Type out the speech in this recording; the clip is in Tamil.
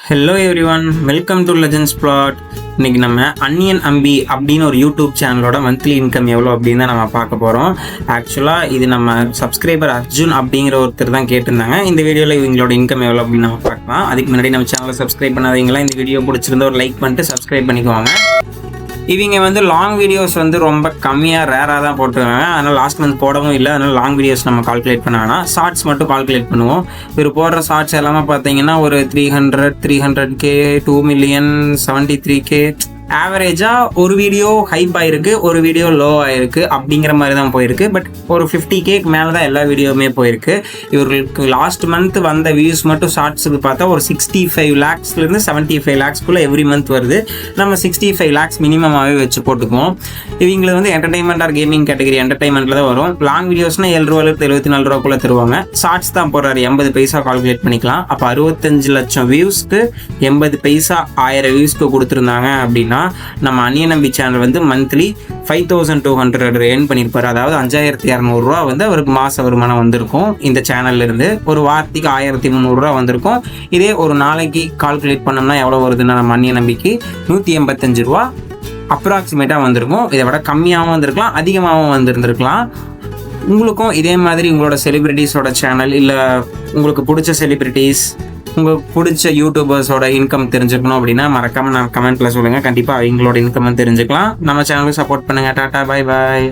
Hello everyone, welcome to legends flat. இன்றைக்கி நம்ம அன்னியன் அம்பி அப்படின்னு ஒரு யூடியூப் சேனலோட மந்த்லி இன்கம் எவ்வளோ அப்படின்னு தான் நம்ம பார்க்க போகிறோம். ஆக்சுவலாக இது நம்ம சப்ஸ்கிரைபர் அர்ஜுன் அப்படிங்கிற ஒருத்தர் தான் கேட்டிருந்தாங்க. இந்த வீடியோவில் இவங்களோட இன்கம் எவ்வளோ அப்படின்னு நம்ம பார்க்கலாம். அதுக்கு முன்னாடி நம்ம சேனலை சப்ஸ்கிரைப் பண்ணாதீங்களா, இந்த வீடியோ பிடிச்சிருந்தா ஒரு லைக் பண்ணிட்டு சப்ஸ்கிரைப் பண்ணிக்குவாங்க. இவங்க லாங் வீடியோஸ் ரொம்ப கம்மியாக ரேராக தான் போட்டுருவாங்க. அதனால் லாஸ்ட் மந்த் போடவும் இல்லை. அதனால் லாங் வீடியோஸ் நம்ம கால்குலேட் பண்ண வேணாம், ஷார்ட்ஸ் மட்டும் கால்குலேட் பண்ணுவோம். இவர் போடுற ஷார்ட்ஸ் எல்லாமே பார்த்தீங்கன்னா ஒரு 300K 2 million 73K ஆவரேஜாக ஒரு வீடியோ ஹைப் ஆகிருக்கு, ஒரு வீடியோ லோ ஆகிருக்கு அப்படிங்கிற மாதிரி தான் போயிருக்கு. பட் ஒரு 50Kக்கு மேலே தான் எல்லா வீடியோவுமே போயிருக்கு. இவர்களுக்கு லாஸ்ட் மந்த் வந்த வியூஸ் மட்டும் ஷார்ட்ஸுக்கு பார்த்தா ஒரு 65 lakhsலேருந்து 75 lakhsக்குள்ளே எவ்ரி மந்த் வருது. நம்ம 65 lakhs மினிமமாகவே வச்சு போட்டுக்குவோம். இவங்களுக்கு என்டர்டைன்மெண்ட் ஆர் கேமிங் கேட்டகரி என்டர்டைன்மெண்ட்டில் தான் வரும். லாங் வீடியோஸ்னால் 7 ரூபாயிலிருந்து 74 ரூபாக்குள்ளே தருவாங்க. ஷார்ட்ஸ் தான் போடுறாரு, 80 பைசா கால்குலேட் பண்ணிக்கலாம். அப்போ 65 லட்சம் வியூஸ்க்கு 80 பைசா 1000 வியூஸ்க்கு கொடுத்துருந்தாங்க அப்படின்னா நம்ம அன்னியன் அம்பி சேனல் மந்த்லி 5200 ஏர்ன் பண்ணியிருப்பாரு. அதாவது 5200 ரூபா அவருக்கு மாச வருமானம் வந்திருக்கும். இந்த சேனல்ல இருந்து ஒரு வாரத்துக்கு 1300 ரூபா வந்திருக்கும். இதே ஒரு நாளைக்கு கால்குலேட் பண்ணோம்னா எவ்வளோ வருதுன்னா நம்ம அன்னியன் அம்பிக்கு 185 ரூபா அப்ராக்சிமேட்டாக வந்திருக்கும். இதை விட கம்மியாகவும் வந்திருக்கலாம், அதிகமாகவும் வந்திருந்திருக்கலாம். உங்களுக்கும் இதே மாதிரி உங்களோட செலிபிரிட்டிஸோட சேனல் இல்லை உங்களுக்கு பிடிச்ச செலிபிரிட்டிஸ், உங்களுக்கு பிடிச்ச யூடியூபர்ஸோட இன்கம் தெரிஞ்சுக்கணும் அப்படின்னா மறக்காமல் நான் கமெண்ட்டில் சொல்லுங்கள். கண்டிப்பாக அவங்களோட இன்கம் தெரிஞ்சுக்கலாம். நம்ம சேனலுக்கு சப்போர்ட் பண்ணுங்கள். Tata, bye bye.